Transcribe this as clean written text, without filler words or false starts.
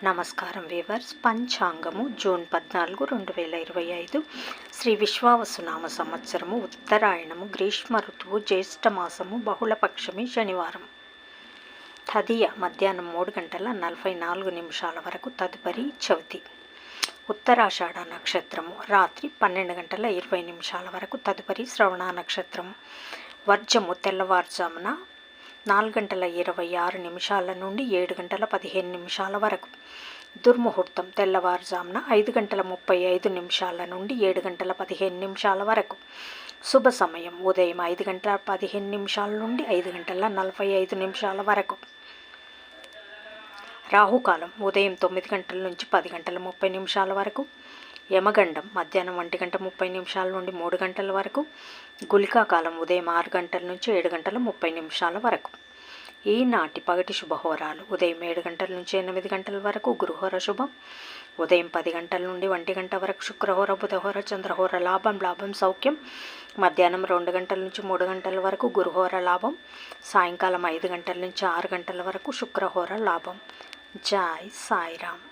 నమస్కారం weavers. పంచాంగము June 14, 2025 Shri విశ్వావసునామ సంవత్సరము ఉత్తరాయణము గ్రీష్మ ఋతువు జ్యేష్ఠ మాసము బహుళపక్షమి శనివారం. తదియ మధ్యాహ్నం 3:44 వరకు, తదుపరి చవితి. ఉత్తరాషాఢ నక్షత్రము రాత్రి 12:20 వరకు, తదుపరి శ్రవణ నక్షత్రము. వర్జము తెల్లవారుజామున 4:26 నుండి 7:15 వరకు. దుర్ముహూర్తం తెల్లవారుజామున 5:35 నుండి 7:15 వరకు. శుభ సమయం ఉదయం 5:15 నుండి 5:45 వరకు. రాహుకాలం ఉదయం 9 నుంచి 10:30 వరకు. యమగండం మధ్యాహ్నం 1:30 నుండి 3 వరకు. గుళికా కాలం ఉదయం 6 నుంచి 7:30 వరకు. ఈనాటి పగటి శుభహోరాలు ఉదయం 7 నుంచి 8 వరకు గురుహోర శుభం. ఉదయం 10 నుండి 1 వరకు శుక్రహోర, బుధహోర, చంద్రహోర లాభం సౌఖ్యం. మధ్యాహ్నం 2 నుంచి 3 వరకు గురుహోర లాభం. సాయంకాలం 5 నుంచి 6 వరకు శుక్రహోర లాభం. జై సాయిరామ్.